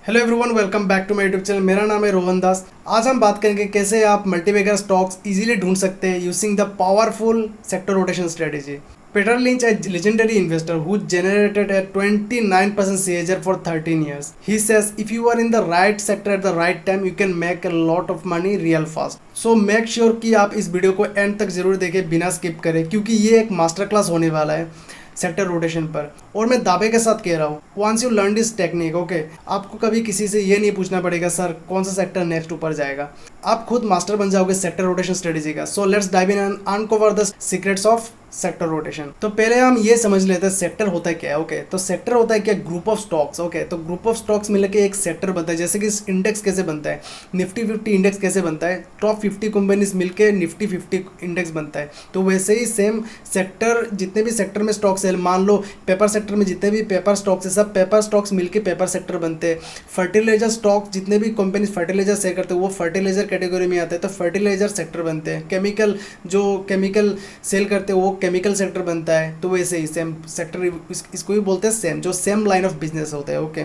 Hello everyone, welcome back to my YouTube channel. मेरा नाम है रोहन दास। आज हम बात करेंगे कैसे आप मल्टीबैगर स्टॉक्स इजीली ढूंढ सकते हैं using the powerful sector rotation strategy. Peter lynch, a legendary investor who generated a 29% CAGR for 13 years. He says if you are in the right sector at the right time, you can make a lot of money real fast. So make sure कि आप इस video को and तक जरूर देखें बिना skip करें, क्योंकि ये एक मास्टर क्लास होने वाला है सेक्टर रोटेशन पर। और मैं दावे के साथ कह रहा हूँ, once you learn this technique, okay, आपको कभी किसी से ये नहीं पूछना पड़ेगा सर कौन सा सेक्टर नेक्स्ट ऊपर जाएगा। आप खुद मास्टर बन जाओगे सेक्टर रोटेशन स्ट्रेटेजी का। So let's dive in and uncover the secrets of sector rotation. तो पहले हम ये समझ लेते हैं सेक्टर होता है क्या है। ओके, तो सेक्टर होता है क्या? Group of stocks. ओके, तो ग्रुप ऑफ स्टॉक्स मिलकर के एक सेक्टर बनता है। जैसे कि इंडेक्स कैसे बनता है, निफ्टी 50 इंडेक्स कैसे बनता है, टॉप 50 कंपनीज मिलकर निफ्टी 50 इंडेक्स बनता है। तो वैसे ही सेम सेक्टर, जितने भी सेक्टर में स्टॉक्स है, मान लो पेपर सेक्टर में जितने भी पेपर स्टॉक्स है, सब पेपर स्टॉक्स मिलकर पेपर सेक्टर बनते हैं। फर्टिलाइजर स्टॉक, जितने भी कंपनी फर्टिलाइजर सेल करते हैं वो फर्टिलाइजर कैटेगरी में आते हैं, तो फर्टिलाइजर सेक्टर बनते हैं। केमिकल, जो केमिकल सेल करते हैं वो केमिकल सेक्टर बनता है। तो वैसे ही सेम सेक्टर, इसको भी बोलते हैं सेम, जो सेम लाइन ऑफ बिजनेस होता है। Okay,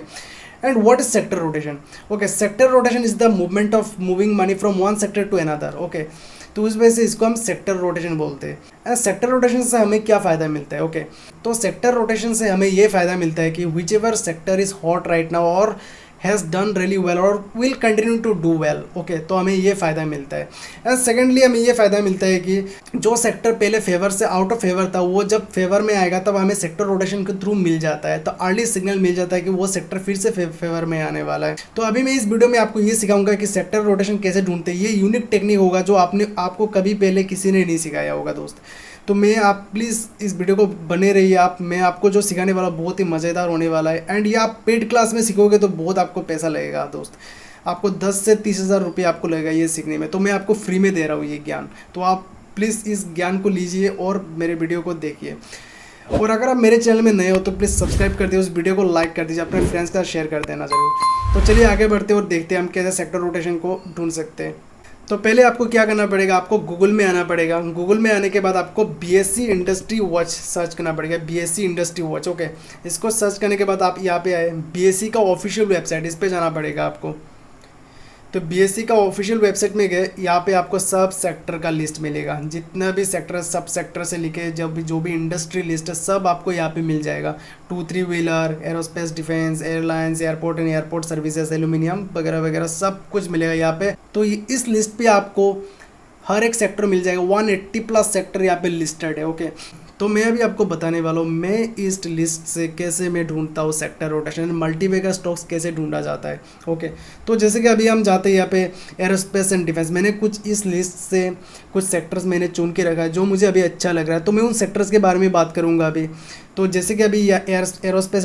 and what is sector rotation? Okay, sector rotation is the movement of moving money from one sector to another. Okay, तो उस वजह से इसको हम सेक्टर रोटेशन बोलते हैं। एंड सेक्टर रोटेशन से हमें क्या फ़ायदा मिलता है? ओके, तो सेक्टर रोटेशन से हमें ये फ़ायदा मिलता है कि whichever sector is hot right now और हैज़ डन रियली वेल और will continue to do well. Okay, तो हमें ये फ़ायदा मिलता है। एंड सेकेंडली हमें ये फ़ायदा मिलता है कि जो सेक्टर पहले फेवर से आउट ऑफ फेवर था, वो जब फेवर में आएगा तब हमें सेक्टर रोटेशन के थ्रू मिल जाता है। तो अर्ली सिग्नल मिल जाता है कि वो सेक्टर फिर से फेवर में आने वाला है। तो अभी मैं इस वीडियो में आपको ये सिखाऊंगा कि सेक्टर रोटेशन कैसे ढूंढते हैं। ये यूनिक टेक्निक होगा जो आपको कभी पहले किसी ने नहीं सिखाया होगा दोस्त। तो मैं आप प्लीज़ इस वीडियो को बने रहिए। मैं आपको जो सिखाने वाला बहुत ही मज़ेदार होने वाला है। एंड ये आप पेड क्लास में सीखोगे तो बहुत आपको पैसा लगेगा दोस्त। आपको 10 से 30 हज़ार रुपये आपको लगेगा ये सीखने में। तो मैं आपको फ्री में दे रहा हूँ ये ज्ञान। तो आप प्लीज़ इस ज्ञान को लीजिए और मेरे वीडियो को देखिए। और अगर आप मेरे चैनल में नए हो तो प्लीज़ सब्सक्राइब कर दीजिए, उस वीडियो को लाइक कर दीजिए, अपने फ्रेंड्स के साथ शेयर कर देना ज़रूर। तो चलिए आगे बढ़ते और देखते हैं हम कैसे सेक्टर रोटेशन को ढूंढ सकते हैं। तो पहले आपको क्या करना पड़ेगा, आपको गूगल में आना पड़ेगा। गूगल में आने के बाद आपको बीएससी इंडस्ट्री वॉच सर्च करना पड़ेगा। बीएससी इंडस्ट्री वॉच, ओके, इसको सर्च करने के बाद आप यहाँ पे आए, बीएससी का ऑफिशियल वेबसाइट, इस पे जाना पड़ेगा आपको। तो बीएससी का ऑफिशियल वेबसाइट में गए, यहाँ पे आपको सब सेक्टर का लिस्ट मिलेगा। जितना भी सेक्टर, सब सेक्टर से लिखे जो भी इंडस्ट्री लिस्ट है सब आपको यहाँ पे मिल जाएगा। 2-3 wheeler, aerospace defence, airlines, airport and airport services, aluminium वगैरह वगैरह सब कुछ मिलेगा यहाँ पे। तो इस लिस्ट पे आपको हर एक सेक्टर मिल जाएगा। 180 प्लस सेक्टर यहाँ पे लिस्टेड है। ओके, तो मैं अभी आपको बताने वाला हूँ मैं इस लिस्ट से कैसे मैं ढूंढता हूँ सेक्टर रोटेशन, मल्टीबैगर स्टॉक्स कैसे ढूंढा जाता है। ओके, तो जैसे कि अभी हम जाते हैं यहाँ पे एरोस्पेस एंड डिफेंस। मैंने कुछ इस लिस्ट से कुछ सेक्टर्स मैंने चुन के रखा है जो मुझे अभी अच्छा लग रहा है, तो मैं उन सेक्टर्स के बारे में बात करूँगा अभी। तो जैसे कि अभी एरोस्पेस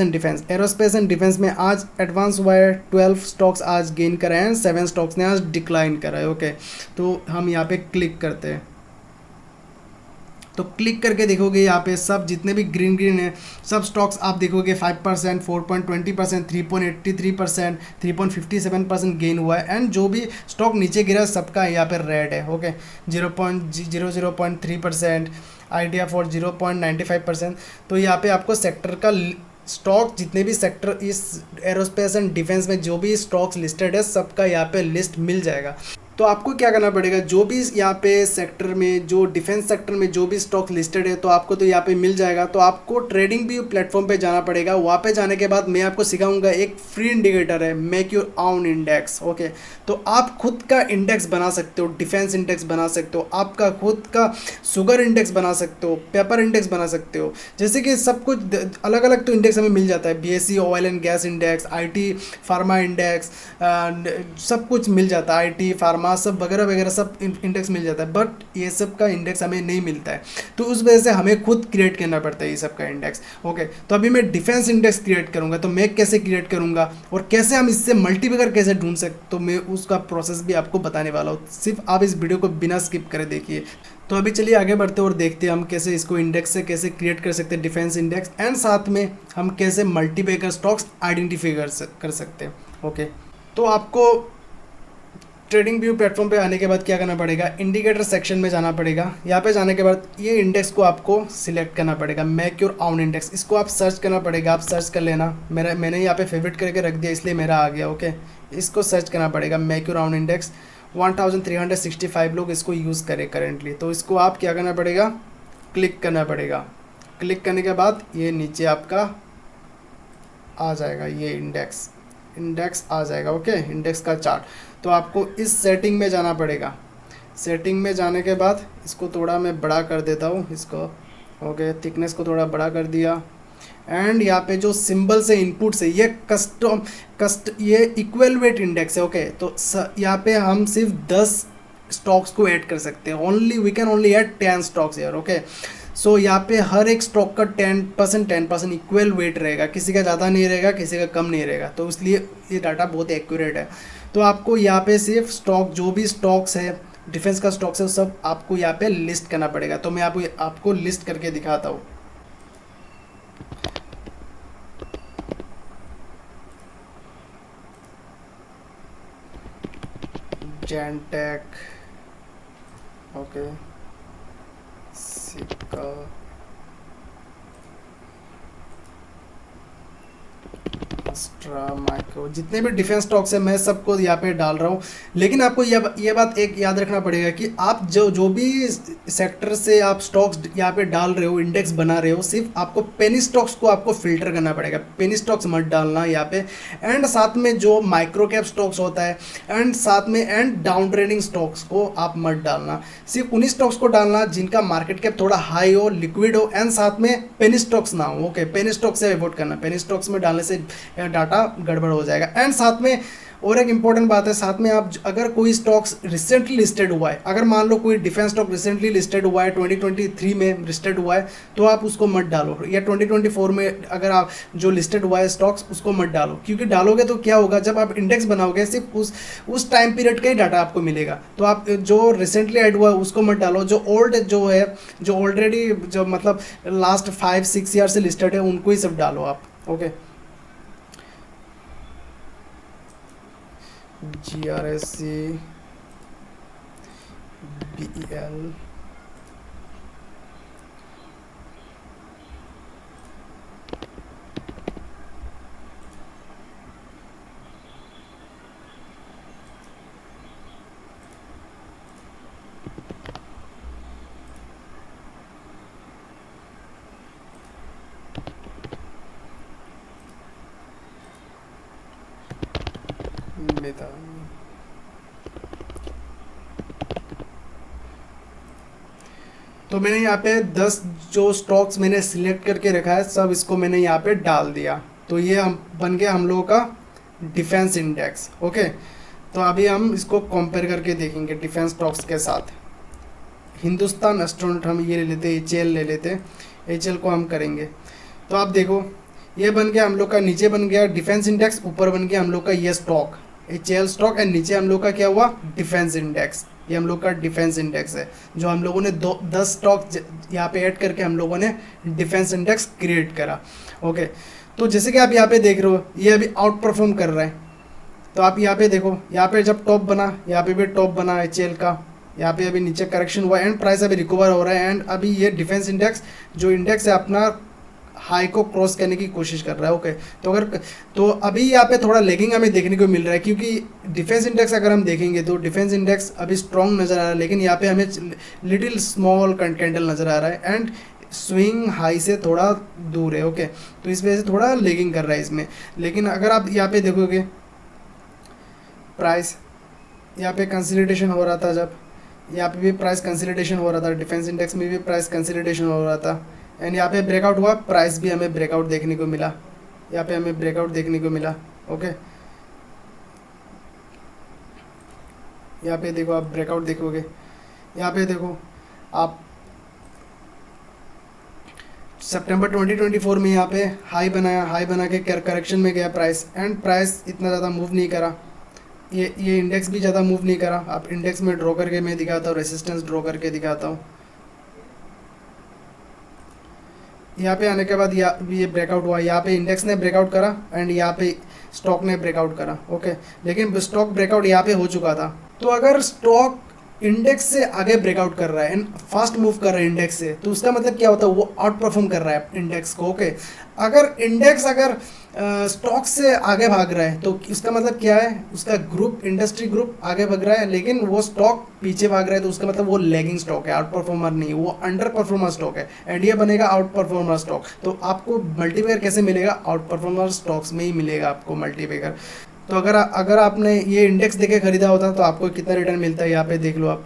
एंड डिफेंस में आज एडवांस वायर 12 स्टॉक्स आज गेन कर रहे हैं, 7 स्टॉक्स ने आज डिक्लाइन करा है। ओके, तो हम यहाँ पे क्लिक करते हैं। तो क्लिक करके देखोगे यहाँ पे सब जितने भी ग्रीन है सब स्टॉक्स आप देखोगे 5%, 4.20%, 3.83%, 3.57% गेन हुआ है। एंड जो भी स्टॉक नीचे गिरा सबका यहाँ पे रेड है। Okay, 0.3%, idea for 0.95%। तो यहाँ पे आपको सेक्टर का स्टॉक, जितने भी सेक्टर इस एरोस्पेस एंड डिफेंस में जो भी स्टॉक्स लिस्टेड है सबका यहाँ पे लिस्ट मिल जाएगा। तो आपको क्या करना पड़ेगा, जो भी यहाँ पे सेक्टर में, जो डिफेंस सेक्टर में जो भी स्टॉक लिस्टेड है तो आपको तो यहाँ पे मिल जाएगा। तो आपको ट्रेडिंग भी प्लेटफॉर्म पे जाना पड़ेगा। वहाँ पे जाने के बाद मैं आपको सिखाऊंगा, एक फ्री इंडिकेटर है, make your own index. Okay, तो आप खुद का इंडेक्स बना सकते हो, डिफेंस इंडेक्स बना सकते हो, आपका खुद का शुगर इंडेक्स बना सकते हो, पेपर इंडेक्स बना सकते हो। जैसे कि सब कुछ अलग अलग तो इंडेक्स हमें मिल जाता है, BSc oil and gas index, IT pharma index, सब कुछ मिल जाता है, IT फार्मा सब वगैरह वगैरह सब इंडेक्स मिल जाता है। बट ये सब का इंडेक्स हमें नहीं मिलता है, तो उस वजह से हमें खुद क्रिएट करना पड़ता है ये सब का इंडेक्स। ओके, तो अभी मैं डिफेंस इंडेक्स क्रिएट करूंगा। तो मैं कैसे क्रिएट करूंगा और कैसे हम इससे मल्टीबैगर कैसे ढूंढ सकते, तो मैं उसका प्रोसेस भी आपको बताने वाला हूँ। सिर्फ आप इस वीडियो को बिना स्किप करे देखिए। तो अभी चलिए आगे बढ़ते और देखते हैं हम कैसे इसको इंडेक्स से कैसे क्रिएट कर सकते हैं, डिफेंस इंडेक्स, एंड साथ में हम कैसे मल्टीबैगर स्टॉक्स आइडेंटिफाई कर सकते हैं। ओके, तो आपको ट्रेडिंग व्यू प्लेटफॉर्म पे आने के बाद क्या करना पड़ेगा, इंडिकेटर सेक्शन में जाना पड़ेगा। यहाँ पे जाने के बाद ये इंडेक्स को आपको सिलेक्ट करना पड़ेगा, मेक योर ओन इंडेक्स। इसको आप सर्च करना पड़ेगा, आप सर्च कर लेना। मैंने यहाँ पे फेवरेट करके रख दिया इसलिए मेरा आ गया। ओके, इसको सर्च करना पड़ेगा, मेक योर ओन इंडेक्स। 1365 लोग इसको यूज़ करें करेंटली। तो इसको आप क्या करना पड़ेगा, क्लिक करना पड़ेगा। क्लिक करने के बाद ये नीचे आपका आ जाएगा, ये इंडेक्स आ जाएगा। ओके, इंडेक्स का चार्ट। तो आपको इस सेटिंग में जाना पड़ेगा। सेटिंग में जाने के बाद इसको थोड़ा मैं बड़ा कर देता हूँ, इसको ओके, थिकनेस को थोड़ा बड़ा कर दिया। एंड यहाँ पे जो सिंबल से इनपुट से ये ये इक्वल वेट इंडेक्स है। ओके, तो यहाँ पे हम सिर्फ 10 स्टॉक्स को ऐड कर सकते हैं। We can only add 10 stocks यार। ओके, सो यहाँ पे हर एक स्टॉक का 10% इक्वल वेट रहेगा, किसी का ज़्यादा नहीं रहेगा, किसी का कम नहीं रहेगा। तो इसलिए ये डाटा बहुत एक्यूरेट है। तो आपको यहाँ पे सिर्फ स्टॉक, जो भी स्टॉक्स है, डिफेंस का स्टॉक्स है, सब आपको यहाँ पे लिस्ट करना पड़ेगा। तो मैं आपको लिस्ट करके दिखाता हूँ। जेनटेक, ओके, सिक्का, अस्ट्रा, माइक्रो, जितने भी डिफेंस स्टॉक्स है मैं सबको यहाँ पे डाल रहा हूँ। लेकिन आपको ये बात एक याद रखना पड़ेगा कि आप जो भी सेक्टर से आप स्टॉक्स यहाँ पे डाल रहे हो, इंडेक्स बना रहे हो, सिर्फ आपको पेनी स्टॉक्स को आपको फिल्टर करना पड़ेगा। पेनी स्टॉक्स मत डालना यहाँ पे। एंड साथ में जो माइक्रो कैप स्टॉक्स होता है, एंड साथ में डाउन ट्रेडिंग स्टॉक्स को आप मत डालना। सिर्फ उन्हीं स्टॉक्स को डालना जिनका मार्केट कैप थोड़ा हाई हो, लिक्विड हो, एंड साथ में पेनी स्टॉक्स ना हो। ओके, पेनी स्टॉक्स से अवॉइड करना। पेनी स्टॉक्स में डालने से डाटा गड़बड़ हो जाएगा। एंड साथ में और एक इंपॉर्टेंट बात है, साथ में आप अगर कोई स्टॉक्स रिसेंटली लिस्टेड हुआ है, अगर मान लो कोई डिफेंस स्टॉक रिसेंटली लिस्टेड हुआ है, 2023 में लिस्टेड हुआ है, तो आप उसको मत डालो। या 2024 में अगर आप जो लिस्टेड हुआ है स्टॉक्स, उसको मत डालो। क्योंकि डालोगे तो क्या होगा, जब आप इंडेक्स बनाओगे सिर्फ उस टाइम पीरियड का ही डाटा आपको मिलेगा। तो आप जो रिसेंटली ऐड हुआ है उसको मत डालो। जो ओल्ड जो है, जो ऑलरेडी जो मतलब लास्ट 5-6 ईयर से लिस्टेड है, उनको ही सब डालो आप। Okay, GRSC, BEL, Meta. तो मैंने यहाँ पे 10 जो स्टॉक्स मैंने सिलेक्ट करके रखा है, सब इसको मैंने यहाँ पे डाल दिया। तो ये हम बन गया हम लोगों का डिफेंस इंडेक्स। ओके, तो अभी हम इसको कंपेयर करके देखेंगे डिफेंस स्टॉक्स के साथ। हिंदुस्तान एस्ट्रोनॉट हम ये ले लेते, HL ले लेते, HL को हम करेंगे। तो आप देखो, ये बन गया हम लोग का, नीचे बन गया डिफेंस इंडेक्स, ऊपर बन गया हम लोग का ये स्टॉक HL स्टॉक, एंड नीचे हम लोग का क्या हुआ, डिफेंस इंडेक्स। ये हम लोग का डिफेंस इंडेक्स है, जो हम लोगों ने 10 स्टॉक यहाँ पे ऐड करके हम लोगों ने डिफेंस इंडेक्स क्रिएट करा। ओके, तो जैसे कि आप यहाँ पे देख रहे हो, ये अभी आउट परफॉर्म कर रहा है। तो आप यहाँ पे देखो, यहाँ पे जब टॉप बना, यहाँ पे भी टॉप बना HL का, यहाँ पे अभी नीचे करेक्शन हुआ, एंड प्राइस अभी रिकवर हो रहा है। एंड अभी ये डिफेंस इंडेक्स जो इंडेक्स है अपना हाई को क्रॉस करने की कोशिश कर रहा है। ओके, तो अभी यहाँ पे थोड़ा लेगिंग हमें देखने को मिल रहा है, क्योंकि डिफेंस इंडेक्स अगर हम देखेंगे तो डिफेंस इंडेक्स अभी स्ट्रॉन्ग नज़र आ रहा है, लेकिन यहाँ पे हमें लिटिल स्मॉल कैंडल नज़र आ रहा है, एंड स्विंग हाई से थोड़ा दूर है। ओके, तो इस वजह से थोड़ा लेगिंग कर रहा है इसमें। लेकिन अगर आप यहाँ पे देखोगे, प्राइस यहाँ पे कंसोलिडेशन हो रहा था, जब यहाँ पे भी प्राइस कंसोलिडेशन हो रहा था, डिफेंस इंडेक्स में भी प्राइस कंसोलिडेशन हो रहा था, एंड यहाँ पे ब्रेकआउट हुआ, प्राइस भी हमें ब्रेकआउट देखने को मिला, यहाँ पे हमें ब्रेकआउट देखने को मिला। ओके, यहाँ पे देखो, आप ब्रेकआउट देखोगे, यहाँ पे देखो आप सितंबर 2024 में यहाँ पे हाई बनाया, हाई बना के करेक्शन में गया प्राइस, एंड प्राइस इतना ज़्यादा मूव नहीं करा। ये इंडेक्स भी ज़्यादा मूव नहीं करा। आप इंडेक्स में ड्रॉ करके मैं दिखाता हूँ, रेसिस्टेंस ड्रॉ करके दिखाता हूँ। यहाँ पे आने के बाद ये ब्रेकआउट हुआ, यहाँ पे इंडेक्स ने ब्रेकआउट करा, एंड यहाँ पे स्टॉक ने ब्रेकआउट करा, ओके, लेकिन स्टॉक ब्रेकआउट यहाँ पे हो चुका था। तो अगर स्टॉक इंडेक्स से आगे ब्रेकआउट कर रहा है एंड फास्ट मूव कर रहा है इंडेक्स से, तो उसका मतलब क्या होता है, वो आउट परफॉर्म कर रहा है इंडेक्स को, ओके। अगर इंडेक्स अगर स्टॉक से आगे भाग रहा है तो इसका मतलब क्या है, उसका ग्रुप, इंडस्ट्री ग्रुप आगे भाग रहा है लेकिन वो स्टॉक पीछे भाग रहा है, तो उसका मतलब वो लैगिंग स्टॉक है, आउट परफॉर्मर नहीं, वो अंडर परफॉर्मर स्टॉक है, एंड ये बनेगा आउट परफॉर्मर स्टॉक। तो आपको मल्टीप्लेयर कैसे मिलेगा, आउट परफॉर्मर स्टॉक्स में ही मिलेगा आपको मल्टीप्लेयर। तो अगर आपने ये इंडेक्स देके खरीदा होता तो आपको कितना रिटर्न मिलता है, यहाँ पे देख लो आप,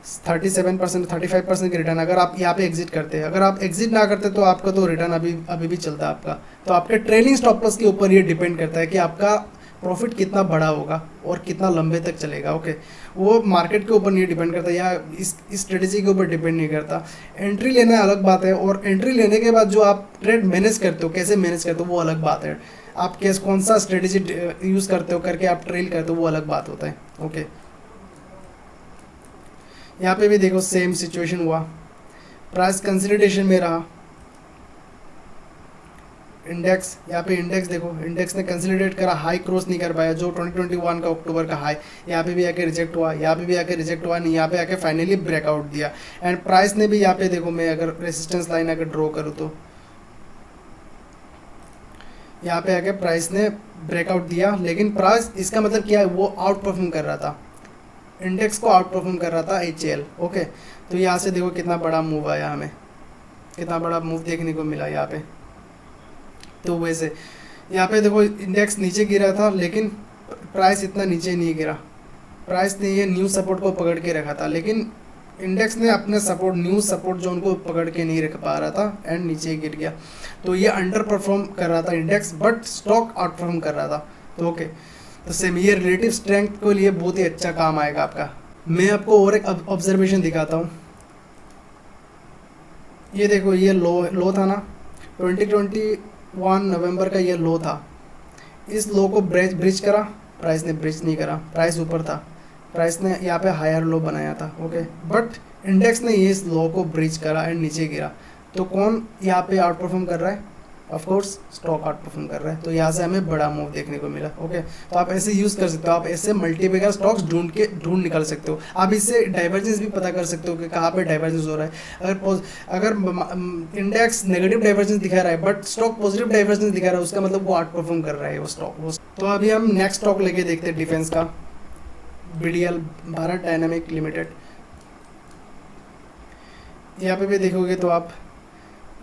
37%, 35% की रिटर्न अगर आप यहाँ पे एग्जिट करते हैं। अगर आप एग्जिट ना करते तो आपका तो रिटर्न अभी भी चलता है आपका। तो आपके ट्रेलिंग स्टॉप लॉस के ऊपर ये डिपेंड करता है कि आपका प्रॉफिट कितना बड़ा होगा और कितना लंबे तक चलेगा, ओके। वो मार्केट के ऊपर नहीं डिपेंड करता या इस स्ट्रेटेजी के ऊपर डिपेंड नहीं करता। एंट्री लेना अलग बात है, और एंट्री लेने के बाद जो आप ट्रेड मैनेज करते हो, कैसे मैनेज करते हो, वो अलग बात है। आप कौन सा स्ट्रेटेजी यूज़ करते हो करके आप ट्रेल करते हो, वो अलग बात होता है, ओके। यहाँ पे भी देखो सेम सिचुएशन हुआ, प्राइस कंसोलिडेशन में रहा इंडेक्स। यहाँ पे इंडेक्स देखो, इंडेक्स ने कंसोलिडेट करा, हाई क्रॉस नहीं कर पाया, जो 2021 का अक्टूबर का हाई, यहाँ पे भी आके रिजेक्ट हुआ, यहाँ पे भी आके रिजेक्ट हुआ नहीं, यहाँ पे आके फाइनली ब्रेकआउट दिया। एंड प्राइस ने भी यहाँ पे देखो, मैं अगर रेजिस्टेंस लाइन अगर ड्रॉ करूँ तो यहाँ पे आके प्राइस ने ब्रेकआउट दिया, लेकिन प्राइस, इसका मतलब क्या है, वो आउट परफॉर्म कर रहा था, इंडेक्स को आउट परफॉर्म कर रहा था HL, ओके। तो यहाँ से देखो कितना बड़ा मूव आया, हमें कितना बड़ा मूव देखने को मिला यहाँ पे। तो वैसे यहाँ पे देखो इंडेक्स नीचे गिरा था लेकिन प्राइस इतना नीचे नहीं गिरा, प्राइस ने ये न्यू सपोर्ट को पकड़ के रखा था, लेकिन इंडेक्स ने अपने सपोर्ट, न्यू सपोर्ट जोन को पकड़ के नहीं रख पा रहा था एंड नीचे गिर गया। तो ये अंडर परफॉर्म कर रहा था index, but stock out perform कर रहा था, तो ओके। तो सेम ये रिलेटिव स्ट्रेंथ के लिए बहुत ही अच्छा काम आएगा आपका। मैं आपको और एक ऑब्जर्वेशन दिखाता हूँ। ये देखो, ये लो था ना, 2021 नवंबर का ये लो था, इस लो को ब्रिज करा, प्राइस ने ब्रिज नहीं करा, प्राइस ऊपर था, प्राइस ने यहाँ पे हायर लो बनाया था, ओके। बट इंडेक्स ने ये इस लो को ब्रिज करा एंड नीचे गिरा। तो कौन यहाँ पे आउट परफॉर्म कर रहा है, of course stock out perform कर रहा है। तो यहाँ से हमें बड़ा मूव देखने को मिला, ओके। तो आप ऐसे यूज़ कर सकते हो, आप ऐसे मल्टीपल स्टॉक्स ढूंढ निकाल सकते हो। आप इससे डाइवर्जेंस भी पता कर सकते हो कि कहाँ पे डाइवर्जेंस हो रहा है। अगर इंडेक्स नेगेटिव डाइवर्जेंस दिखा रहा है बट स्टॉक पॉजिटिव डाइवर्जेंस दिखा रहा है, उसका मतलब वो आउट परफॉर्म कर रहा है वो स्टॉक। तो अभी हम नेक्स्ट स्टॉक लेके देखते हैं डिफेंस का, BDL, भारत डायनामिक लिमिटेड। यहाँ पे भी देखोगे तो आप,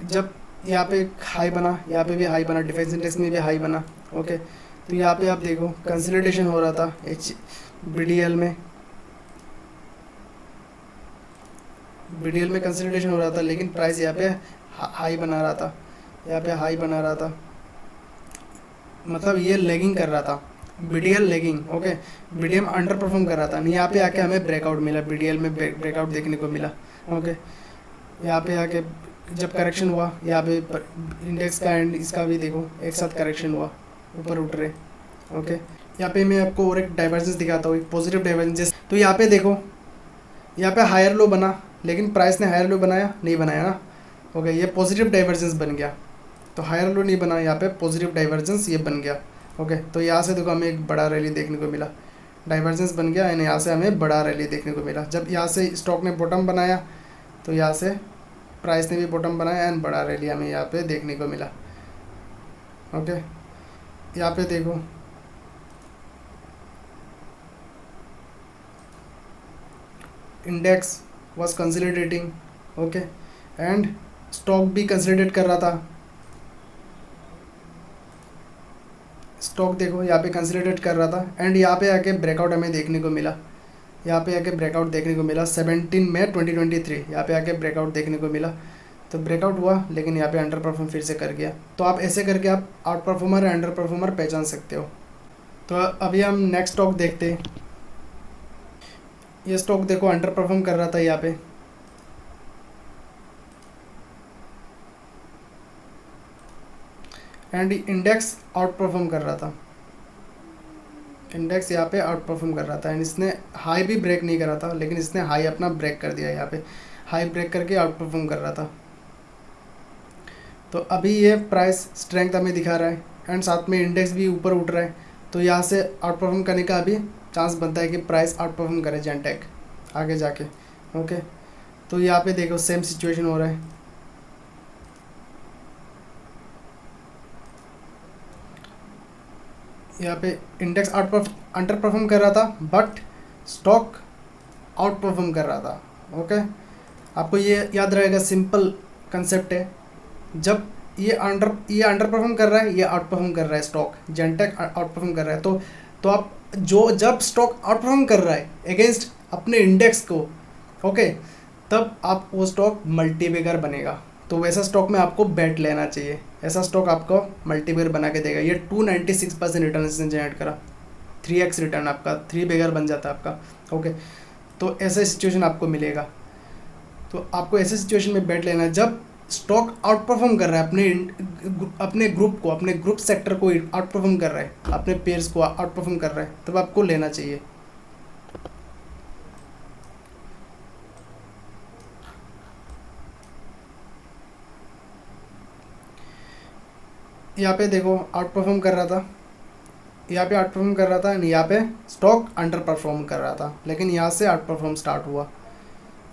जब यहाँ पे हाई बना, यहाँ पे भी हाई बना, डिफेंस इंडेक्स में भी हाई बना, ओके। तो यहाँ पे आप देखो कंसोलिडेशन हो रहा था BDL में कंसोलिडेशन हो रहा था, लेकिन प्राइस यहाँ पे हाई बना रहा था, यहाँ पे हाई बना रहा था, मतलब ये लेगिंग कर रहा था, BDL lagging, okay. BDM underperform कर रहा था, यहाँ पे आके हमें ब्रेकआउट मिला, BDL में ब्रेकआउट देखने को मिला, ओके। यहाँ पे आके जब करेक्शन हुआ, यहाँ पे इंडेक्स का एंड इसका भी देखो एक साथ करेक्शन हुआ, ऊपर उठ रहे, ओके। यहाँ पे मैं आपको और एक डाइवर्जेंस दिखाता हूँ, एक पॉजिटिव डाइवर्जेंस। तो यहाँ पे देखो, यहाँ पे हायर लो बना, लेकिन प्राइस ने हायर लो नहीं बनाया ना, ओके। ये पॉजिटिव डाइवर्जेंस बन गया, तो हायर लो नहीं बना, यहाँ पे पॉजिटिव डाइवर्जेंस ये बन गया, ओके। तो यहाँ से देखो हमें एक बड़ा रैली देखने को मिला, डाइवर्जेंस बन गया एंड यहाँ से हमें बड़ा रैली देखने को मिला। जब यहाँ से स्टॉक ने बॉटम बनाया तो यहाँ से प्राइस ने भी बॉटम बनाया एंड बड़ा रैली हमें यहाँ पे देखने को मिला, ओके। यहाँ पे देखो index was consolidating, okay, and stock भी कंसोलिडेट कर रहा था। स्टॉक देखो यहाँ पे कंसोलिडेट कर रहा था एंड यहाँ पे आके ब्रेकआउट हमें देखने को मिला, यहाँ पे आके ब्रेकआउट देखने को मिला 17 मई 2023, यहाँ पे आके ब्रेकआउट देखने को मिला। तो ब्रेकआउट हुआ लेकिन यहाँ पे अंडर परफॉर्म फिर से कर गया। तो आप ऐसे करके आप आउट परफॉर्मर या अंडर परफॉर्मर पहचान सकते हो। तो अभी हम नेक्स्ट स्टॉक देखते हैं। ये स्टॉक देखो अंडर परफॉर्म कर रहा था यहाँ पे, एंड इंडेक्स आउट परफॉर्म कर रहा था, इंडेक्स यहाँ पे आउट परफॉर्म कर रहा था एंड इसने हाई भी ब्रेक नहीं करा था, लेकिन इसने हाई अपना ब्रेक कर दिया, यहाँ पे हाई ब्रेक करके आउट परफॉर्म कर रहा था। तो अभी ये प्राइस स्ट्रेंथ हमें दिखा रहा है, एंड साथ में इंडेक्स भी ऊपर उठ रहा है, तो यहाँ से आउट परफॉर्म करने का अभी चांस बनता है कि प्राइस आउट परफॉर्म करे जेनटेक आगे जाके। ओके, तो यहाँ पे देखो सेम सिचुएशन हो रहा है। यहाँ पे इंडेक्स अंडर परफॉर्म कर रहा था बट स्टॉक आउट परफॉर्म कर रहा था। ओके, आपको ये याद रहेगा, सिंपल कंसेप्ट है। जब ये अंडर परफॉर्म कर रहा है, ये आउट परफॉर्म कर रहा है, स्टॉक जेनटेक आउट परफॉर्म कर रहा है, तो आप जब स्टॉक आउट परफॉर्म कर रहा है अगेंस्ट अपने इंडेक्स को, ओके, तब आप वो स्टॉक मल्टीबैगर बनेगा। तो वैसा स्टॉक में आपको बेट लेना चाहिए, ऐसा स्टॉक आपको मल्टीबैगर बना के देगा। ये 296% रिटर्न इसने जनरेट करा, 3x रिटर्न आपका, 3 बैगर बन जाता है आपका। ओके, तो ऐसा सिचुएशन आपको मिलेगा। तो आपको ऐसे सिचुएशन में बेट लेना है जब स्टॉक आउट परफॉर्म कर रहा है अपने ग्रुप सेक्टर को आउट परफॉर्म कर रहा है, अपने पेयर्स को आउट परफॉर्म कर रहा है, तब आपको लेना चाहिए। यहाँ पे देखो आउट परफॉर्म कर रहा था, यहाँ पे आउट परफॉर्म कर रहा था, यहाँ पे स्टॉक अंडर परफॉर्म कर रहा था, लेकिन यहाँ से आउट परफॉर्म स्टार्ट हुआ,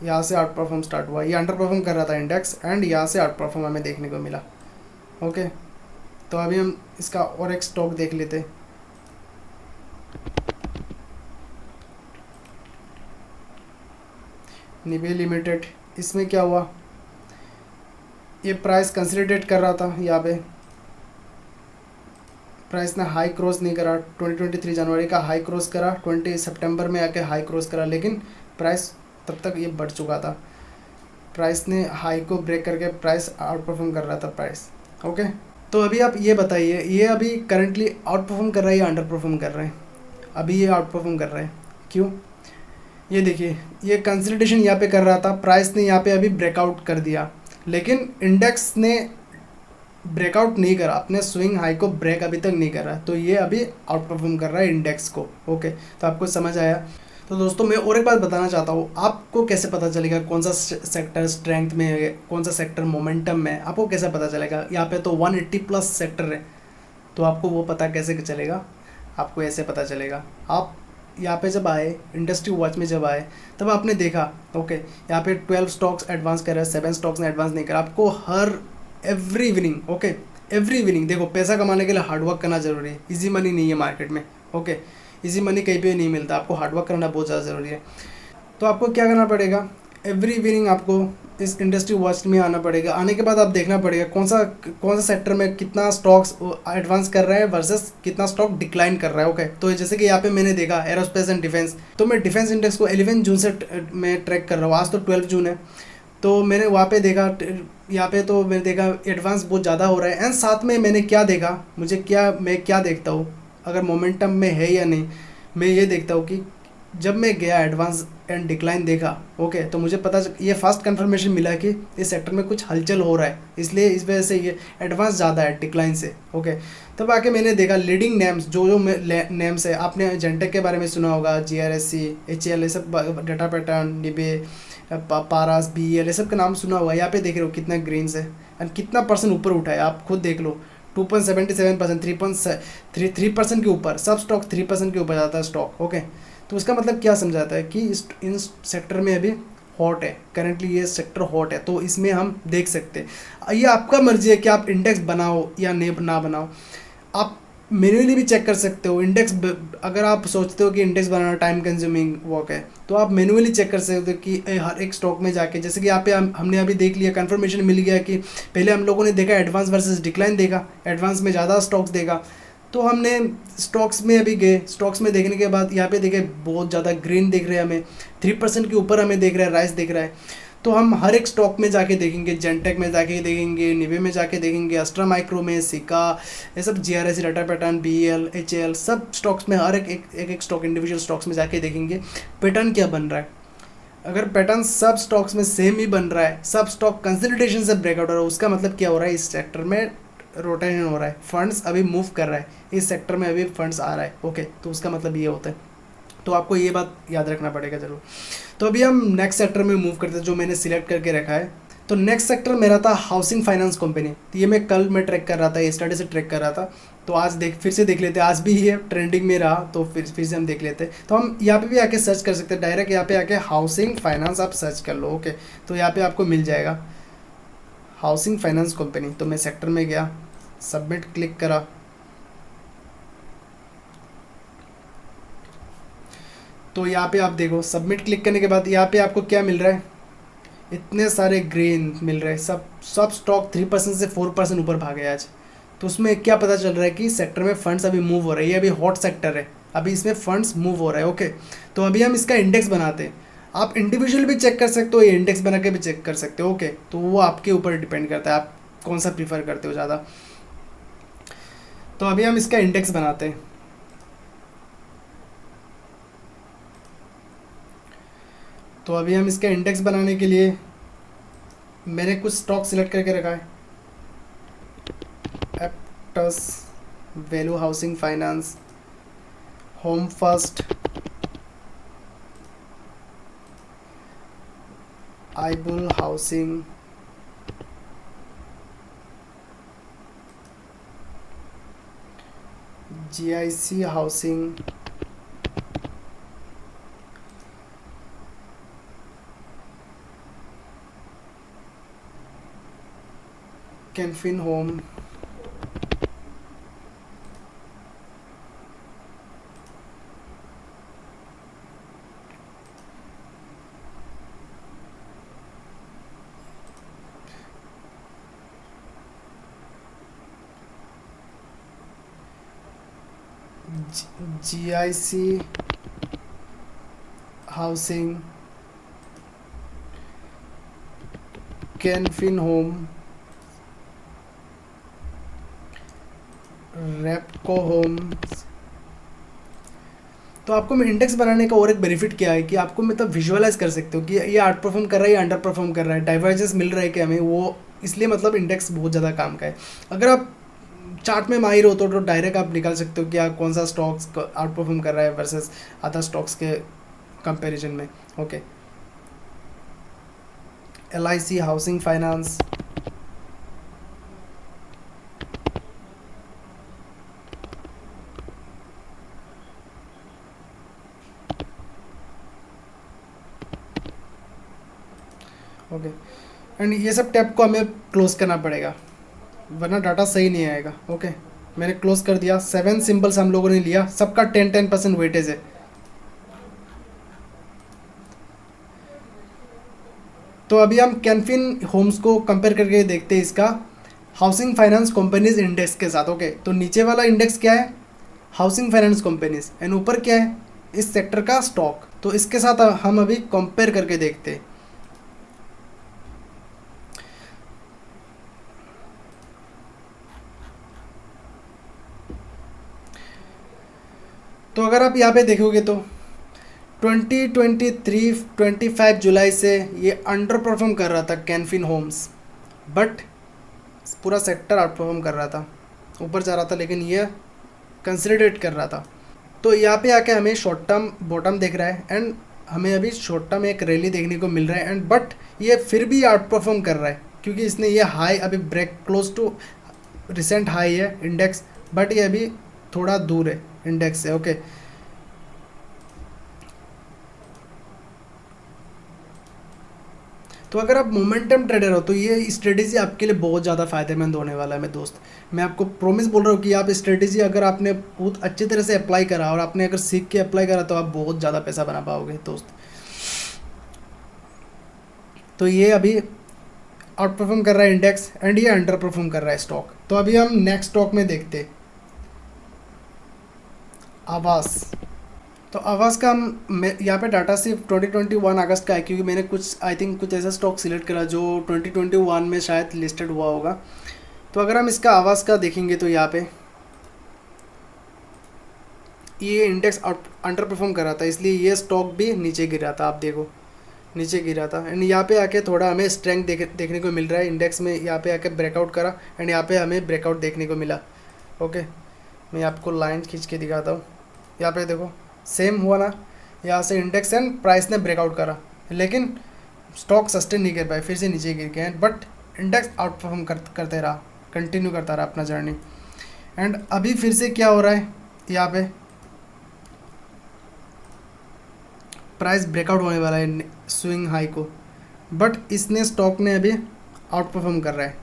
यहाँ से आउट परफॉर्म स्टार्ट हुआ। ये अंडर परफॉर्म कर रहा था इंडेक्स, एंड यहाँ से आउट परफॉर्म हमें देखने को मिला। ओके, तो अभी हम इसका और एक स्टॉक देख लेते। निबे लिमिटेड, इसमें क्या हुआ, ये प्राइस कंसोलिडेट कर रहा था, यहाँ पे प्राइस ने हाई क्रॉस नहीं करा। 2023 जनवरी का हाई क्रॉस करा, 20 सितंबर में आके हाई क्रॉस करा, लेकिन प्राइस तब तक ये बढ़ चुका था। प्राइस ने हाई को ब्रेक करके प्राइस आउट परफॉर्म कर रहा था प्राइस। ओके, तो अभी आप ये बताइए, ये अभी करंटली आउट परफॉर्म कर रहा है या अंडर परफॉर्म कर रहा है? अभी ये आउट परफॉर्म कर रहा है। क्यों? ये देखिए, ये कंसोलिडेशन यहाँ पे कर रहा था, प्राइस ने यहाँ पे अभी ब्रेकआउट कर दिया, लेकिन इंडेक्स ने ब्रेकआउट नहीं करा, अपने स्विंग हाई को ब्रेक अभी तक नहीं कर रहा है, तो ये अभी आउट परफॉर्म कर रहा है इंडेक्स को। ओके, तो आपको समझ आया। तो दोस्तों मैं और एक बात बताना चाहता हूँ, आपको कैसे पता चलेगा कौन सा सेक्टर स्ट्रेंथ में है, कौन सा सेक्टर मोमेंटम में है, आपको कैसे पता चलेगा? यहाँ पे तो 180 प्लस सेक्टर है, तो आपको वो पता कैसे चलेगा? आपको ऐसे पता चलेगा। आप यहाँ पे जब आए, इंडस्ट्री वॉच में जब आए, तब आपने देखा, ओके, यहाँ पे 12 स्टॉक्स एडवांस कर रहा है, 7 स्टॉक्स ने एडवांस नहीं करा। आपको every evening, okay, every evening देखो, पैसा कमाने के लिए हार्डवर्क करना जरूरी है, इजी मनी नहीं है मार्केट में। ओके, इजी मनी कहीं पे नहीं मिलता, आपको हार्डवर्क करना बहुत ज़्यादा ज़रूरी है। तो आपको क्या करना पड़ेगा, एवरी इवनिंग आपको इस इंडस्ट्री वॉच में आना पड़ेगा। आने के बाद आप देखना पड़ेगा कौन सा सेक्टर में कितना स्टॉक्स एडवांस कर रहा है वर्सेस कितना स्टॉक डिक्लाइन कर रहा है। ओके, तो जैसे कि यहाँ पे मैंने देखा एरोस्पेस एंड डिफेंस, तो मैं डिफेंस इंडेक्स को 11 जून से मैं ट्रैक कर रहा हूँ, आज तो 12 जून है। तो मैंने वहाँ पे देखा, यहाँ पे तो मैंने देखा एडवांस बहुत ज़्यादा हो रहा है। एंड साथ में मैंने क्या देखा, मैं क्या देखता हूँ अगर मोमेंटम में है या नहीं, मैं ये देखता हूँ कि जब मैं गया एडवांस एंड डिक्लाइन देखा, ओके, तो मुझे पता ये फास्ट कंफर्मेशन मिला कि इस सेक्टर में कुछ हलचल हो रहा है, इसलिए इस वजह से ये एडवांस ज़्यादा है डिक्लाइन से। ओके, तब आके मैंने देखा लीडिंग नेम्स, जो नेम्स है, आपने जेनटेक के बारे में सुना होगा, GRSC, HL, ये सब, डाटा पैटर्न, निबे, पारास, BEL, ये सब का नाम सुना हुआ है। यहाँ पे देख रहे हो कितना ग्रीन्स है एंड कितना परसेंट ऊपर उठा है, आप खुद देख लो, 2.77%, 3% के ऊपर, सब स्टॉक 3% के ऊपर जाता है स्टॉक। ओके, तो उसका मतलब क्या समझाता है कि इन सेक्टर में अभी हॉट है, करेंटली ये सेक्टर हॉट है, तो इसमें हम देख सकते हैं। ये आपका मर्जी है कि आप इंडेक्स बनाओ या ना बनाओ, आप मैन्युअली भी चेक कर सकते हो। इंडेक्स अगर आप सोचते हो कि इंडेक्स बनाना टाइम कंज्यूमिंग वर्क है, तो आप मैन्युअली चेक कर सकते हो कि हर एक स्टॉक में जाके, जैसे कि यहाँ पे हमने अभी देख लिया, कंफर्मेशन मिल गया कि पहले हम लोगों ने देखा एडवांस वर्सेस डिक्लाइन देखा, एडवांस में ज़्यादा स्टॉक्स देखा, तो हमने स्टॉक्स में अभी गए, स्टॉक्स में देखने के बाद यहाँ पे देखे बहुत ज़्यादा ग्रीन दिख रहे हैं हमें, 3% के ऊपर हमें देख रहा है, राइस दिख रहा है। तो हम हर एक स्टॉक में जाके देखेंगे, जेनटेक में जाके देखेंगे, निबे में जाके देखेंगे, अस्ट्रा माइक्रो में, सिका, ये सब, GRSC, data pattern, BEL, HL, सब स्टॉक्स में हर एक स्टॉक, इंडिविजुअल स्टॉक्स में जाके देखेंगे पैटर्न क्या बन रहा है। अगर पैटर्न सब स्टॉक्स में सेम ही बन रहा है, सब स्टॉक कंसोलिडेशन से ब्रेकआउट हो रहा है, उसका मतलब क्या हो रहा है, इस सेक्टर में रोटेशन हो रहा है, फंड्स अभी मूव कर रहा है, इस सेक्टर में अभी फंड्स आ रहा है। ओके, तो उसका मतलब ये होता है, तो आपको ये बात याद रखना पड़ेगा ज़रूर। तो अभी हम नेक्स्ट सेक्टर में मूव करते हैं, जो मैंने सिलेक्ट करके रखा है। तो नेक्स्ट सेक्टर मेरा था हाउसिंग फाइनेंस कंपनी, तो ये मैं कल में ट्रैक कर रहा था, स्टडी से ट्रैक कर रहा था। तो आज फिर से देख लेते हैं, आज भी ये ट्रेंडिंग में रहा तो फिर से हम देख लेते हैं। तो हम यहाँ पे भी आके सर्च कर सकते हैं, डायरेक्ट यहाँ पे आके हाउसिंग फाइनेंस आप सर्च कर लो। ओके, तो यहाँ पे आपको मिल जाएगा हाउसिंग फाइनेंस कंपनी। तो मैं सेक्टर में गया, सबमिट क्लिक करा, तो यहाँ पे आप देखो सबमिट क्लिक करने के बाद यहाँ पे आपको क्या मिल रहा है, इतने सारे ग्रीन मिल रहे हैं। सब स्टॉक 3% से 4% ऊपर भागे आज। तो उसमें क्या पता चल रहा है कि सेक्टर में फंड्स अभी मूव हो रहे हैं, ये अभी हॉट सेक्टर है, अभी इसमें फंड्स मूव हो रहे हैं। ओके, तो अभी हम इसका इंडेक्स बनाते हैं। आप इंडिविजुअल भी चेक कर सकते हो, ये इंडेक्स बना के भी चेक कर सकते हो। ओके, तो वो आपके ऊपर डिपेंड करता है आप कौन सा प्रीफर करते हो ज़्यादा। तो अभी हम इसका इंडेक्स बनाते हैं। तो अभी हम इसका इंडेक्स बनाने के लिए मैंने कुछ स्टॉक सिलेक्ट करके रखा है, Aptus, Value Housing Finance, Home First, Ibull Housing, GIC Housing, Canfin Home, GIC Housing, Canfin Home, Repco Home. तो आपको मैं इंडेक्स बनाने का और एक बेनिफिट क्या है कि आपको मतलब विजुअलाइज कर सकते हो कि ये आउट परफॉर्म कर रहा है या अंडर परफॉर्म कर रहा है, डाइवर्जेंस मिल रहा है कि हमें वो, इसलिए मतलब इंडेक्स बहुत ज़्यादा काम का है। अगर आप चार्ट में माहिर हो तो डायरेक्ट आप निकाल सकते हो कि आप कौन सा स्टॉक्स आउट परफॉर्म कर रहा है वर्सेस अदर स्टॉक्स के कंपैरिजन में। Okay, LIC housing finance, okay, and ये सब टैब को हमें क्लोज करना पड़ेगा वरना डाटा सही नहीं आएगा। ओके, मैंने क्लोज कर दिया। 7 सिंबल्स हम लोगों ने लिया, सबका 10% वेटेज है। तो अभी हम कैनफिन होम्स को कंपेयर करके देखते हैं इसका हाउसिंग फाइनेंस कंपनीज इंडेक्स के साथ। ओके, तो नीचे वाला इंडेक्स क्या है, हाउसिंग फाइनेंस कंपनीज, एंड ऊपर क्या है, इस सेक्टर का स्टॉक। तो इसके साथ हम अभी कंपेयर करके देखते हैं। तो अगर आप यहाँ पे देखोगे तो 25 जुलाई से ये अंडर परफॉर्म कर रहा था कैनफिन होम्स, बट पूरा सेक्टर आउट परफॉर्म कर रहा था, ऊपर जा रहा था, लेकिन ये कंसोलिडेट कर रहा था। तो यहाँ पे आके हमें शॉर्ट टर्म बॉटम दिख रहा है एंड हमें अभी शॉर्ट टर्म एक रैली देखने को मिल रहा है एंड बट ये फिर भी आउट परफॉर्म कर रहा है क्योंकि इसने ये हाई अभी break close to recent high है इंडेक्स, बट ये अभी थोड़ा दूर है इंडेक्स से। ओके, तो अगर आप मोमेंटम ट्रेडर हो तो ये स्ट्रेटेजी आपके लिए बहुत ज़्यादा फ़ायदेमंद होने वाला है। मैं दोस्त, मैं आपको प्रॉमिस बोल रहा हूँ कि आप स्ट्रेटेजी अगर आपने बहुत अच्छी तरह से अप्लाई करा और आपने अगर सीख के अप्लाई करा तो आप बहुत ज़्यादा पैसा बना पाओगे दोस्त। तो ये अभी आउट परफॉर्म कर रहा है इंडेक्स एंड ये अंडर परफॉर्म कर रहा है स्टॉक। तो अभी हम नेक्स्ट स्टॉक में देखते आवास। तो आवास का हम यहाँ पे डाटा सिर्फ 2021 अगस्त का है क्योंकि मैंने कुछ आई थिंक कुछ ऐसा स्टॉक सिलेक्ट करा जो 2021 में शायद लिस्टेड हुआ होगा। तो अगर हम इसका आवास का देखेंगे तो यहाँ पे ये इंडेक्स अंडर परफॉर्म कर रहा था, इसलिए ये स्टॉक भी नीचे गिर रहा था। आप देखो नीचे गिरा था एंड यहाँ पे आके थोड़ा हमें स्ट्रेंथ देखने को मिल रहा है इंडेक्स में। यहाँ पे आके ब्रेकआउट करा एंड यहाँ पे हमें ब्रेकआउट देखने को मिला। ओके, मैं आपको लाइन खींच के दिखाता हूँ। यहाँ पे देखो सेम हुआ ना, यहाँ से इंडेक्स एंड प्राइस ने ब्रेकआउट करा लेकिन स्टॉक सस्टेन नहीं कर पाए, फिर से नीचे गिर गए, बट इंडेक्स आउट परफॉर्म करते रहा, कंटिन्यू करता रहा अपना जर्नी एंड अभी फिर से क्या हो रहा है, यहाँ पे प्राइस ब्रेकआउट होने वाला है स्विंग हाई को, बट इसने स्टॉक ने अभी आउट परफॉर्म कर रहा है,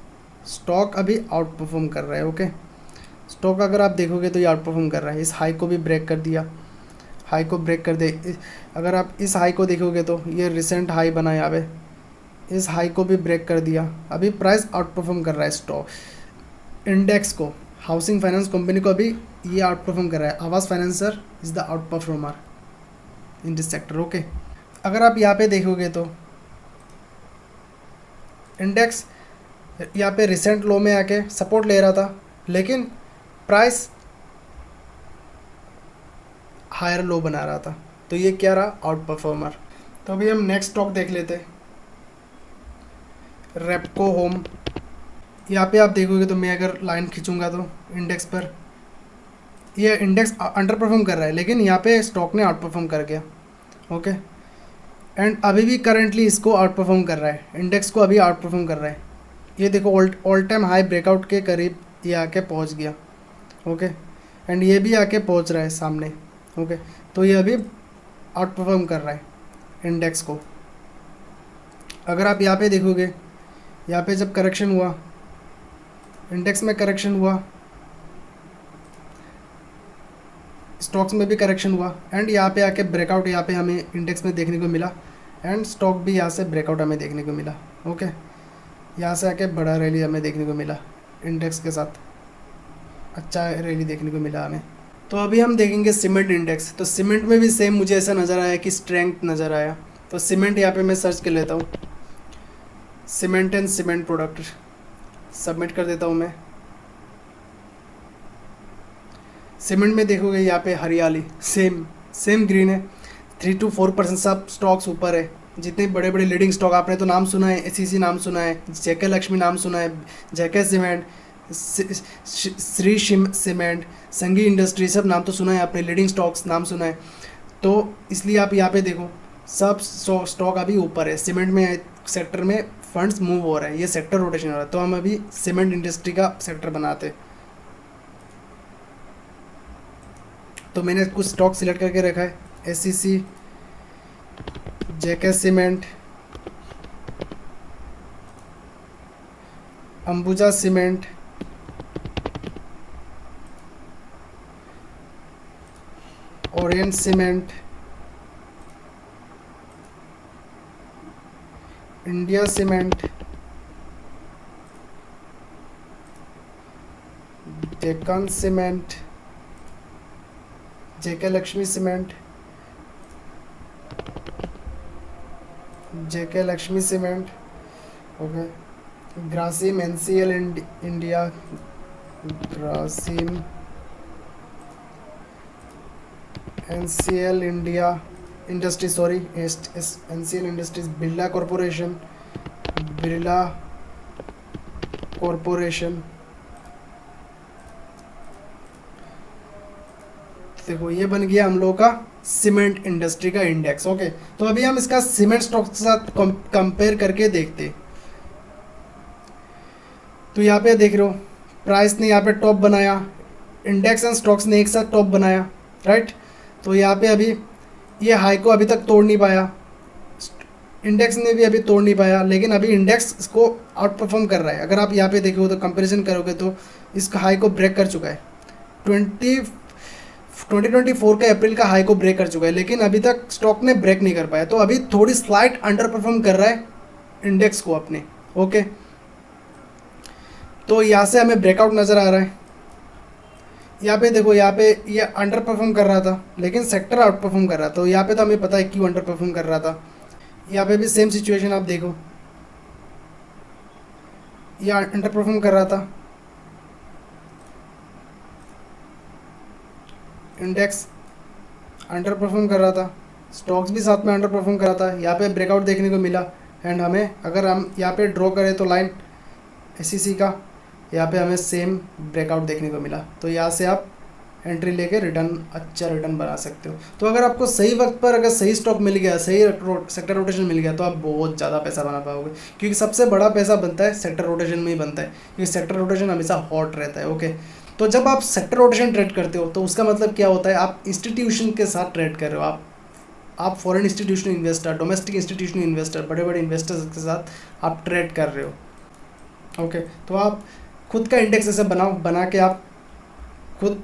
स्टॉक अभी आउट परफॉर्म कर रहा है। ओके, स्टॉक अगर आप देखोगे तो ये आउट परफॉर्म कर रहा है, इस हाई को भी ब्रेक कर दिया, हाई को ब्रेक कर दे। अगर आप इस हाई को देखोगे तो ये रिसेंट हाई बना यहाँ पे, इस हाई को भी ब्रेक कर दिया, अभी प्राइस आउट परफॉर्म कर रहा है स्टॉक इंडेक्स को, हाउसिंग फाइनेंस कंपनी को अभी ये आउट परफॉर्म कर रहा है। Aavas financier is the outperformer in this sector. Okay, अगर आप यहाँ पे देखोगे तो इंडेक्स यहाँ पे रिसेंट लो में आके सपोर्ट ले रहा था, लेकिन प्राइस हायर लो बना रहा था, तो ये क्या रहा, आउट परफॉर्मर। तो अभी हम नेक्स्ट स्टॉक देख लेते, रेपको होम। यहाँ पे आप देखोगे तो मैं अगर लाइन खींचूंगा तो इंडेक्स पर ये इंडेक्स अंडर परफॉर्म कर रहा है, लेकिन यहाँ पे स्टॉक ने आउट परफॉर्म कर गया। ओके, एंड अभी भी करेंटली इसको आउट परफॉर्म कर रहा है, इंडेक्स को अभी आउट परफॉर्म कर रहा है। ये देखो ऑल टाइम हाई ब्रेकआउट के करीब ये आके पहुँच गया। ओके, एंड ये भी आके पहुँच रहा है सामने। ओके, तो ये अभी आउट परफॉर्म कर रहा है इंडेक्स को। अगर आप यहाँ पे देखोगे, यहाँ पे जब करेक्शन हुआ, इंडेक्स में करेक्शन हुआ, स्टॉक्स में भी करेक्शन हुआ, एंड यहाँ पे आके ब्रेकआउट यहाँ पे हमें इंडेक्स में देखने को मिला, एंड स्टॉक भी यहाँ से ब्रेकआउट हमें देखने को मिला। ओके, यहाँ से आके बड़ा रैली हमें देखने को मिला, इंडेक्स के साथ अच्छा रैली देखने को मिला हमें। तो अभी हम देखेंगे सीमेंट इंडेक्स। तो सीमेंट में भी सेम मुझे ऐसा नज़र आया कि स्ट्रेंथ नज़र आया, तो सीमेंट यहाँ पे मैं सर्च कर लेता हूँ, cement and cement product submit कर देता हूँ मैं। सीमेंट में देखोगे यहाँ पे हरियाली सेम ग्रीन है, 3 to 4% सब स्टॉक्स ऊपर है। जितने बड़े बड़े लीडिंग स्टॉक आपने तो नाम सुना है, एसीसी नाम सुना है, जेके लक्ष्मी नाम सुना है, जेके सीमेंट, श्री सीमेंट, संगी इंडस्ट्री, सब नाम तो सुना है आपने, लीडिंग स्टॉक्स नाम सुना है। तो इसलिए आप यहाँ पे देखो सब स्टॉक अभी ऊपर है। सीमेंट में सेक्टर में फंड्स मूव हो रहे हैं, ये सेक्टर रोटेशन हो रहा है, तो हम अभी सीमेंट इंडस्ट्री का सेक्टर बनाते। तो मैंने कुछ स्टॉक सिलेक्ट करके रखा है, ACC, JK Cement, Ambuja Cement, Orient Cement, India Cement, Deccan Cement, JK Lakshmi Cement, JK Lakshmi Cement, okay, Grasim NCL India, Grasim NCL India industry, sorry NCL Industries, Birla Corporation. देखो ये बन गया हम लोगों का सीमेंट इंडस्ट्री का इंडेक्स। ओके, तो अभी हम इसका सीमेंट स्टॉक के साथ कंपेयर करके देखते। तो यहाँ पे देख रहे हो प्राइस ने यहाँ पे टॉप बनाया, इंडेक्स एंड स्टॉक्स ने एक साथ टॉप बनाया, राइट। तो यहाँ पे अभी ये हाई को अभी तक तोड़ नहीं पाया, इंडेक्स ने भी अभी तोड़ नहीं पाया, लेकिन अभी इंडेक्स इसको आउट परफॉर्म कर रहा है। अगर आप यहाँ पे देखोगे तो कंपैरिजन करोगे तो इसका हाई को ब्रेक कर चुका है, 2024 का अप्रैल का हाई को ब्रेक कर चुका है, लेकिन अभी तक स्टॉक ने ब्रेक नहीं कर पाया। तो अभी थोड़ी स्लाइट अंडर परफॉर्म कर रहा है इंडेक्स को अपने। ओके, तो यहाँ से हमें ब्रेकआउट नज़र आ रहा है। यहाँ पे देखो, यहाँ पे ये अंडर परफॉर्म कर रहा था, लेकिन सेक्टर आउट परफॉर्म कर रहा था। तो यहाँ पे तो हमें पता है क्यों अंडर परफॉर्म कर रहा था। यहाँ पे भी सेम सिचुएशन आप देखो, ये अंडर परफॉर्म कर रहा था, इंडेक्स अंडर परफॉर्म कर रहा था, स्टॉक्स भी साथ में अंडर परफॉर्म कर रहा था। यहाँ पे ब्रेकआउट देखने को मिला, एंड हमें अगर हम यहाँ पे ड्रॉ करें तो लाइन एसीसी का, यहाँ पे हमें सेम ब्रेकआउट देखने को मिला। तो यहाँ से आप एंट्री लेके अच्छा रिटर्न बना सकते हो। तो अगर आपको सही वक्त पर अगर सही स्टॉक मिल गया, सही सेक्टर रोटेशन मिल गया, तो आप बहुत ज़्यादा पैसा बना पाओगे, क्योंकि सबसे बड़ा पैसा बनता है सेक्टर रोटेशन में ही बनता है, क्योंकि सेक्टर रोटेशन हमेशा हॉट रहता है। ओके, तो जब आप सेक्टर रोटेशन ट्रेड करते हो तो उसका मतलब क्या होता है, आप इंस्टीट्यूशन के साथ ट्रेड कर रहे हो। आप foreign institutional investor, domestic institutional investor, बड़े बड़े इन्वेस्टर्स के साथ आप ट्रेड कर रहे हो। ओके, तो आप खुद का इंडेक्स ऐसे बना के आप खुद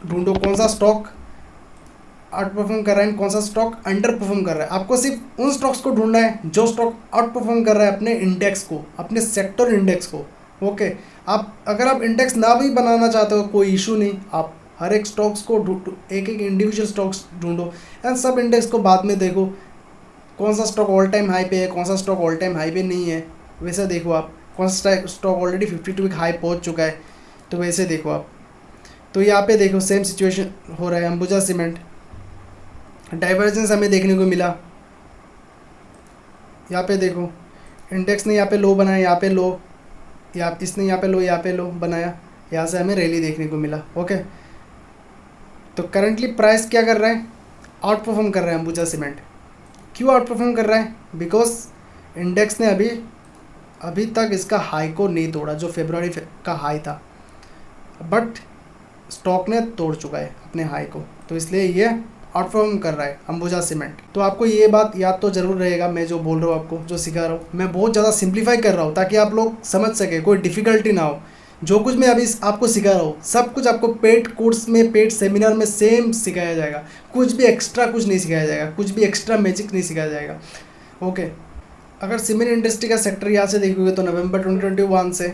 ढूंढो कौन सा स्टॉक आउट परफॉर्म कर रहा है, कौन सा स्टॉक अंडर परफॉर्म कर रहा है। आपको सिर्फ उन स्टॉक्स को ढूंढना है जो स्टॉक आउट परफॉर्म कर रहा है अपने इंडेक्स को, अपने सेक्टर इंडेक्स को। ओके, आप अगर आप इंडेक्स ना भी बनाना चाहते हो कोई इशू नहीं, आप हर एक स्टॉक्स को एक एक इंडिविजुअल स्टॉक्स ढूंढो एंड सब इंडेक्स को बाद में देखो कौन सा स्टॉक ऑल टाइम हाई पे है, कौन सा स्टॉक ऑल टाइम हाई पे नहीं है, वैसा देखो आप। कौन सा स्टॉक ऑलरेडी 52 वीक हाई पहुंच चुका है, तो वैसे देखो आप। तो यहाँ पे देखो सेम सिचुएशन हो रहा है। अंबुजा सीमेंट डाइवर्जेंस हमें देखने को मिला। यहाँ पे देखो इंडेक्स ने यहाँ पे लो बनाया, यहाँ पे लो, इसने यहाँ पे लो बनाया, यहाँ से हमें रैली देखने को मिला। ओके, तो करंटली प्राइस क्या कर रहा है, आउट परफॉर्म कर रहा है अंबुजा सीमेंट। क्यों आउट परफॉर्म कर रहा है, बिकॉज इंडेक्स ने अभी तक इसका हाई को नहीं तोड़ा जो फरवरी का हाई था, बट स्टॉक ने तोड़ चुका है अपने हाई को, तो इसलिए ये आउट परफॉर्म कर रहा है अंबुजा सीमेंट। तो आपको ये बात याद तो जरूर रहेगा, मैं जो बोल रहा हूँ आपको, जो सिखा रहा हूँ, मैं बहुत ज़्यादा सिंप्लीफाई कर रहा हूँ ताकि आप लोग समझ सके, कोई डिफ़िकल्टी ना हो। जो कुछ मैं अभी आपको सिखा रहा हूँ सब कुछ आपको पेड कोर्स में, पेड सेमिनार में सेम सिखाया जाएगा, कुछ भी एक्स्ट्रा कुछ नहीं सिखाया जाएगा, कुछ भी एक्स्ट्रा मैजिक नहीं सिखाया जाएगा। ओके, अगर सीमेंट इंडस्ट्री का सेक्टर यहाँ से देखोगे तो नवंबर 2021 से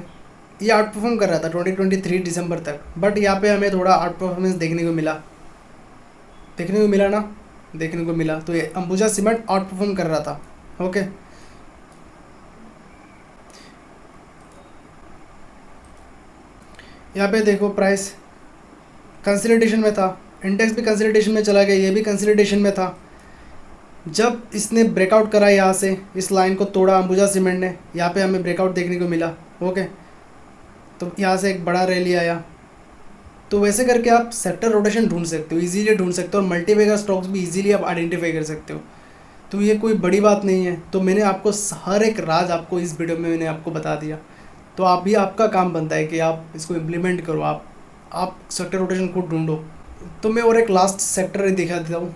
ये आउट परफॉर्म कर रहा था 2023 दिसंबर तक, बट यहाँ पे हमें थोड़ा आउट परफॉर्मेंस देखने को मिला ना, देखने को मिला। तो ये अंबुजा सीमेंट आउट परफॉर्म कर रहा था। ओके, यहाँ पे देखो प्राइस कंसोलिडेशन में था, इंडेक्स भी कंसोलिडेशन में चला गया, ये भी कंसोलिडेशन में था। जब इसने ब्रेकआउट करा यहाँ से, इस लाइन को तोड़ा अंबुजा सीमेंट ने, यहाँ पे हमें ब्रेकआउट देखने को मिला। ओके, तो यहाँ से एक बड़ा रैली आया। तो वैसे करके आप सेक्टर रोटेशन ढूंढ सकते हो, इजीली ढूंढ सकते हो, और मल्टीबैगर स्टॉक्स भी इजीली आप आइडेंटिफाई कर सकते हो। तो ये कोई बड़ी बात नहीं है। तो मैंने आपको हर एक राज आपको इस वीडियो में मैंने आपको बता दिया। तो आप भी, आपका काम बनता है कि आप इसको इम्प्लीमेंट करो, आप सेक्टर रोटेशन खुद ढूंढो। तो मैं और एक लास्ट सेक्टर दिखा देता हूँ,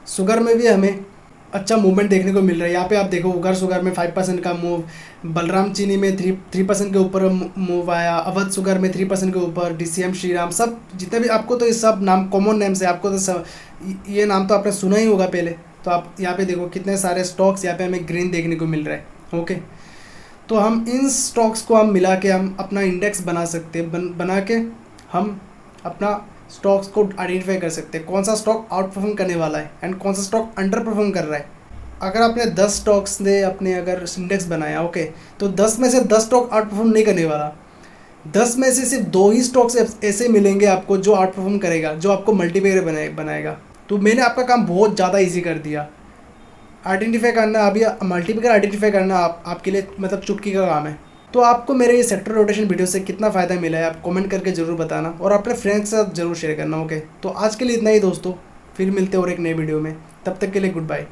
शुगर में भी हमें अच्छा मूवमेंट देखने को मिल रहा है। यहाँ पे आप देखो उगर शुगर में 5% का मूव, बलराम चीनी में 3% के ऊपर मूव आया, अवध शुगर में 3% के ऊपर, DCM श्रीराम, सब जितने भी आपको तो ये सब नाम कॉमन नेम्स है, आपको तो सब ये नाम तो आपने सुना ही होगा पहले। तो आप यहाँ पे देखो कितने सारे स्टॉक्स यहाँ पे हमें ग्रीन देखने को मिल रहा है। ओके, तो हम इन स्टॉक्स को हम मिला के हम अपना इंडेक्स बना सकते हैं, बना के हम अपना स्टॉक्स को आइडेंटिफाई कर सकते हैं कौन सा स्टॉक आउट परफॉर्म करने वाला है एंड कौन सा स्टॉक अंडर परफॉर्म कर रहा है। अगर आपने 10 स्टॉक्स ने अपने अगर इंडेक्स बनाया, ओके, तो 10 में से 10 स्टॉक आउट परफॉर्म नहीं करने वाला, 10 में से सिर्फ 2 ही स्टॉक्स ऐसे मिलेंगे आपको जो आउट परफॉर्म करेगा, जो आपको मल्टीबैगर बनाएगा। तो मैंने आपका काम बहुत ज़्यादा ईजी कर दिया। आइडेंटिफाई करना, अभी मल्टीबैगर आइडेंटिफाई करना आपके लिए मतलब चुटकी का काम है। तो आपको मेरे ये सेक्टर रोटेशन वीडियो से कितना फ़ायदा मिला है आप कमेंट करके ज़रूर बताना, और अपने फ्रेंड्स के साथ ज़रूर शेयर करना। ओके, तो आज के लिए इतना ही दोस्तों, फिर मिलते हैं और एक नए वीडियो में, तब तक के लिए गुड बाय।